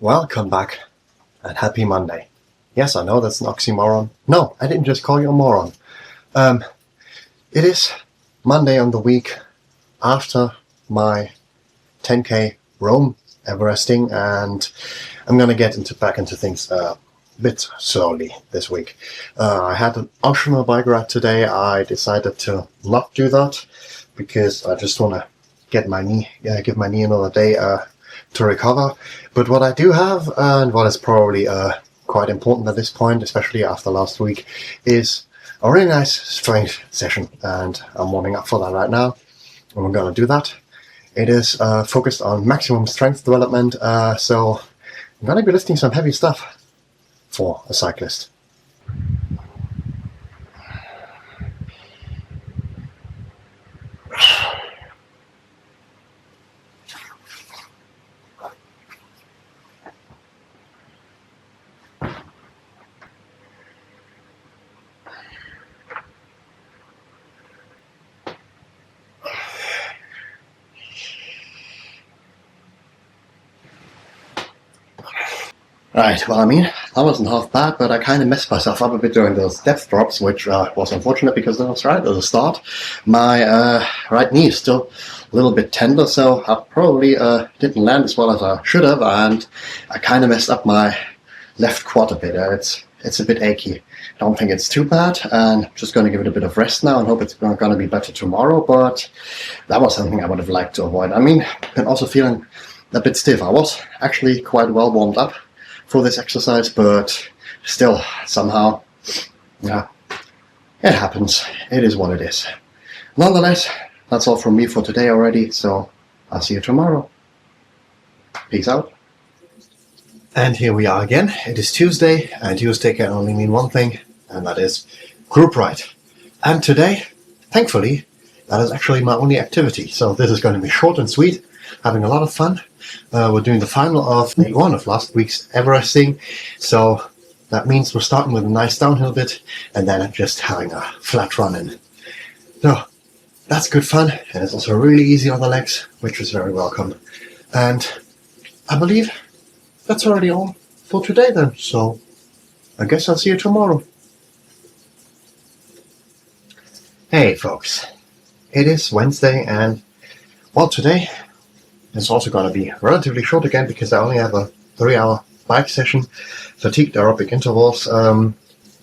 Welcome back and happy Monday. Yes, I know that's an oxymoron. No, I didn't just call you a moron. It is Monday on the week after my 10K Roam Everesting, and I'm gonna get back into things a bit slowly this week. I had an optional bike ride today. I decided to not do that because I just want to give my knee another day to recover. But what I do have, and what is probably quite important at this point, especially after last week, is a really nice strength session, and I'm warming up for that right now, and we're going to do that. It is focused on maximum strength development, so I'm going to be lifting some heavy stuff for a cyclist. Right, well, I mean, that wasn't half bad, but I kind of messed myself up a bit during those depth drops, which was unfortunate because that was right at the start. My right knee is still a little bit tender, so I probably didn't land as well as I should have, and I kind of messed up my left quad a bit. It's a bit achy. I don't think it's too bad, and I'm just going to give it a bit of rest now and hope it's going to be better tomorrow, but that was something I would have liked to avoid. I mean, I'm also feeling a bit stiff. I was actually quite well warmed up for this exercise, but still, somehow, yeah, it happens. It is what it is. Nonetheless, that's all from me for today already, so I'll see you tomorrow. Peace out. And here we are again. It is Tuesday, and Tuesday can only mean one thing, and that is group ride. And today, thankfully, that is actually my only activity, so this is going to be short and sweet, having a lot of fun. We're doing the final of day one of last week's Everesting, so that means we're starting with a nice downhill bit and then just having a flat run in. So that's good fun, and it's also really easy on the legs, which is very welcome. And I believe that's already all for today then, so I guess I'll see you tomorrow. Hey folks, it is Wednesday, and well, today it's also going to be relatively short again because I only have a 3-hour bike session, fatigued aerobic intervals, a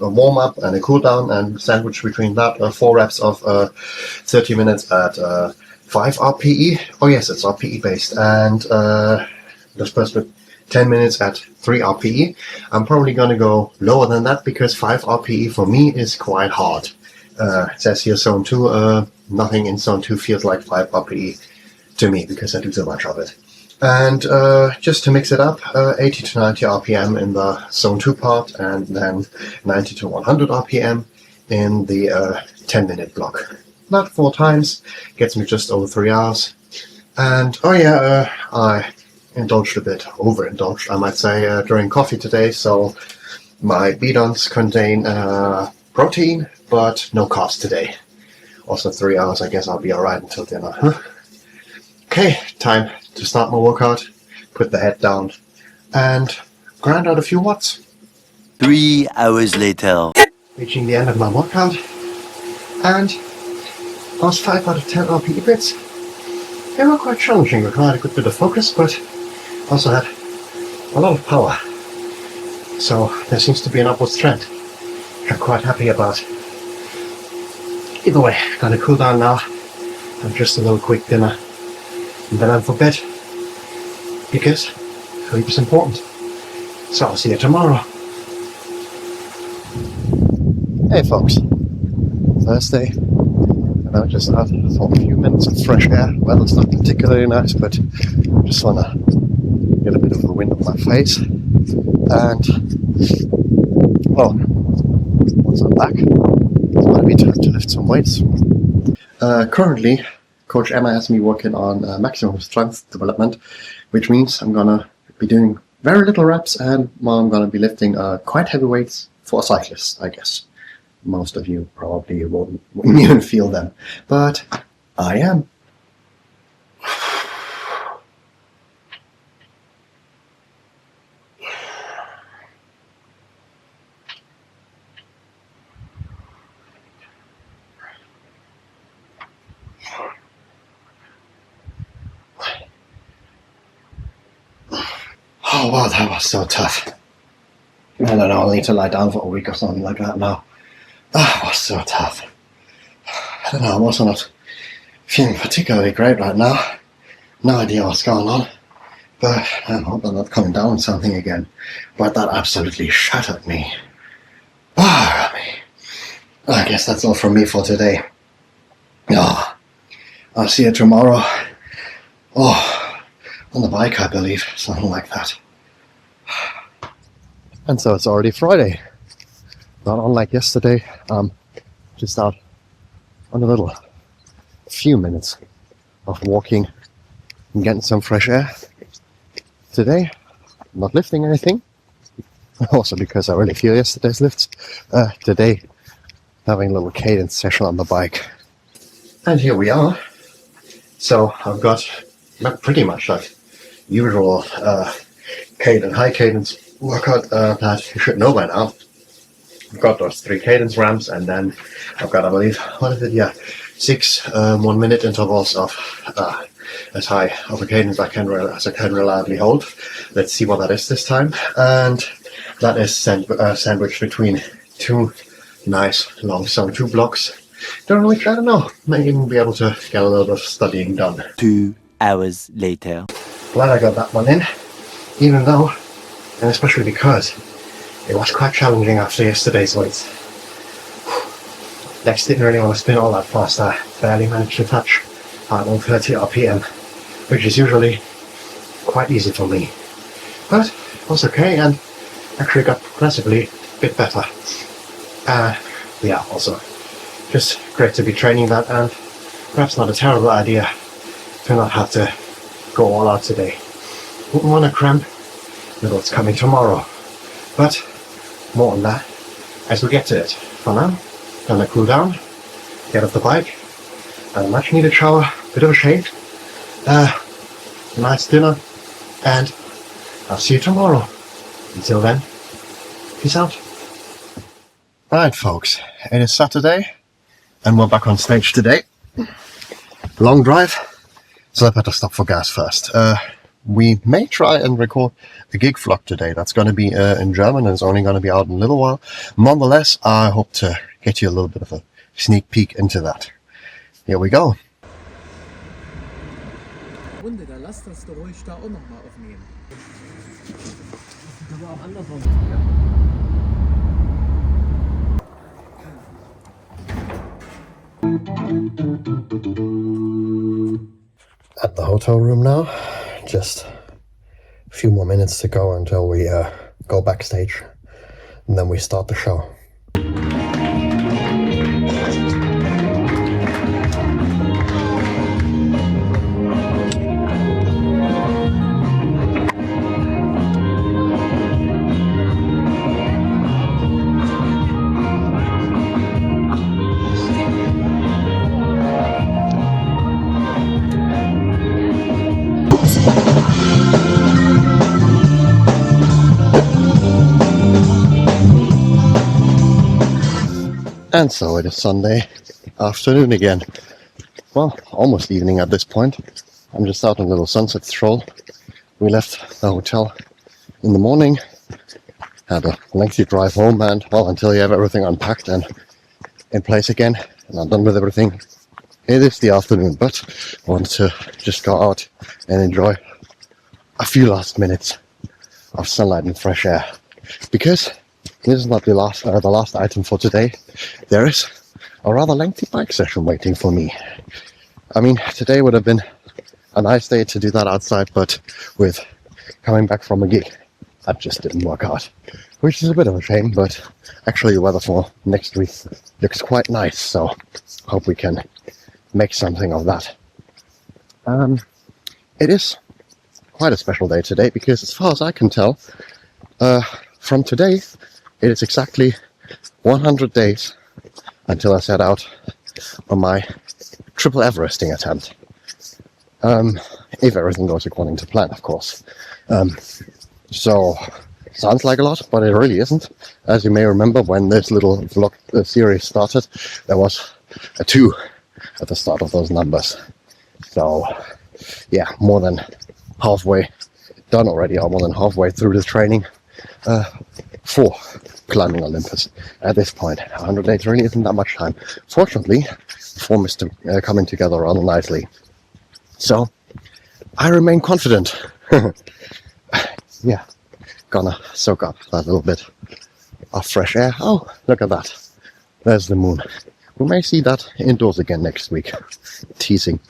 warm-up and a cool-down, and sandwich between that 4 reps of 30 minutes at 5 RPE. Oh yes, it's RPE based, and dispersed with 10 minutes at 3 RPE. I'm probably going to go lower than that because 5 RPE for me is quite hard. It says here zone 2, nothing in zone 2 feels like 5 RPE to me because I do so much of it. And just to mix it up, 80 to 90 RPM in the zone 2 part, and then 90 to 100 RPM in the 10-minute block. That 4 times gets me just over 3 hours. And oh yeah, I overindulged, I might say, during coffee today, so my bidons contain protein, but no carbs today. Also 3 hours, I guess I'll be alright until dinner. Okay, time to start my workout, put the head down, and grind out a few watts. 3 hours later. Reaching the end of my workout, and last 5 out of 10 RPE bits. They were quite challenging, required a good bit of focus, but also had a lot of power. So there seems to be an upwards trend, which I'm quite happy about. Either way, gonna cool down now, have just a little quick dinner, and then I'm for bed, because sleep is important. So I'll see you tomorrow. Hey folks, Thursday, and I'm just out for a few minutes of fresh air. Weather's not particularly nice, but just wanna get a bit of the wind on my face. And well, once I'm back, it's going to be time to lift some weights. Currently, Coach Emma has me working on maximum strength development, which means I'm going to be doing very little reps, and I'm going to be lifting quite heavy weights for a cyclist, I guess. Most of you probably won't even feel them, but I am. Oh wow, that was so tough. I don't know, I'll need to lie down for a week or something like that now. That was so tough. I don't know, I'm also not feeling particularly great right now. No idea what's going on. But I hope I'm not coming down with something again. But that absolutely shattered me. I guess that's all from me for today. Oh, I'll see you tomorrow. Oh, on the bike, I believe. Something like that. And so it's already Friday. Not unlike yesterday. Just out on a few minutes of walking and getting some fresh air. Today, not lifting anything. Also because I really feel yesterday's lifts. Today, having a little cadence session on the bike. And here we are. So I've got pretty much that usual high cadence workout that you should know by now. I've got those 3 cadence ramps, and then I've got, I believe, 6 1 minute intervals of as high of a cadence as I can reliably hold. Let's see what that is this time. And that is sandwiched between 2 nice long song 2 blocks, during which, I don't know, may even be able to get a little bit of studying done. 2 hours later. Glad I got that one in, even though, and especially because, it was quite challenging after yesterday's weights. Legs didn't really want to spin all that fast. I barely managed to touch at 130 RPM, which is usually quite easy for me. But it was okay, and actually got progressively a bit better. Also just great to be training that, and perhaps not a terrible idea to not have to go all out today. Wouldn't want to cramp with what's coming tomorrow, but more on that as we get to it. For now, gonna cool down, get off the bike, and a much needed shower, bit of a shave, nice dinner, and I'll see you tomorrow. Until then, peace out. Right folks, it is Saturday and we're back on stage today. Long drive, so I better stop for gas first. We may try and record a gig vlog today. That's going to be in German and it's only going to be out in a little while. Nonetheless, I hope to get you a little bit of a sneak peek into that. Here we go. Runde, da lass das doch ruhig da auch noch mal aufnehmen. Aber auch andersrum. At the hotel room now. Just a few more minutes to go until we go backstage, and then we start the show. And so it is Sunday afternoon again. Well, almost evening at this point. I'm just out on a little sunset stroll. We left the hotel in the morning, had a lengthy drive home, and well, until you have everything unpacked and in place again, and I'm done with everything, it is the afternoon. But I want to just go out and enjoy a few last minutes of sunlight and fresh air, because this is not the last item for today. There is a rather lengthy bike session waiting for me. I mean, today would have been a nice day to do that outside, but with coming back from a gig, that just didn't work out, which is a bit of a shame. But actually the weather for next week looks quite nice, so hope we can make something of that. It is quite a special day today, because as far as I can tell, from today it is exactly 100 days until I set out on my triple Everesting attempt. If everything goes according to plan, of course. So, sounds like a lot, but it really isn't. As you may remember, when this little vlog series started, there was a 2 at the start of those numbers. So, yeah, more than halfway done already. I'm more than halfway through this training for climbing Olympus. At this point, 100 days really isn't that much time. Fortunately, the form is coming together rather nicely. So, I remain confident. Yeah, gonna soak up that little bit of fresh air. Oh, look at that. There's the moon. We may see that indoors again next week. Teasing.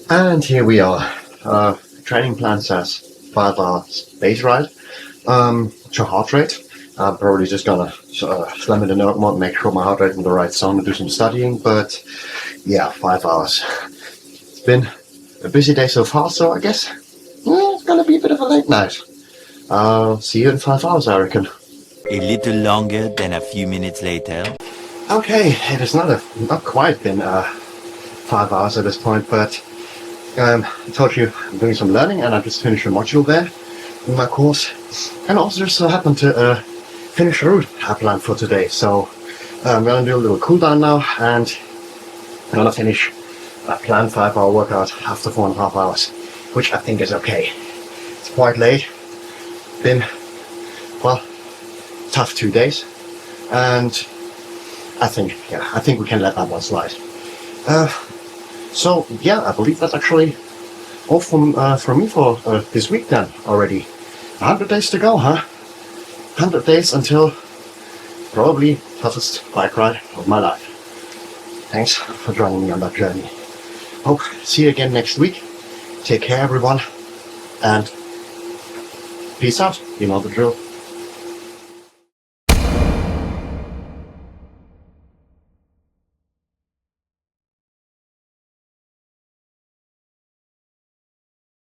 And here we are. Training plan says 5 hours base ride to heart rate. I'm probably just gonna slam in the note mode, make sure my heart rate is in the right zone and do some studying. But yeah, 5 hours. It's been a busy day so far, so I guess it's gonna be a bit of a late night. I'll see you in 5 hours, I reckon. A little longer than a few minutes later. Okay, it has not quite been 5 hours at this point, but I told you I'm doing some learning, and I just finished a module there in my course, and also just so happened to finish a route I planned for today. So I'm gonna do a little cool down now, and I'm gonna finish a planned 5-hour workout after 4.5 hours, which I think is okay. It's quite late. Been, well, tough 2 days, and I think we can let that one slide. So yeah, I believe that's actually all from me for this week then already. 100 days to go, huh? 100 days until probably toughest bike ride of my life. Thanks for joining me on that journey. Hope to see you again next week. Take care, everyone, and peace out. You know the drill.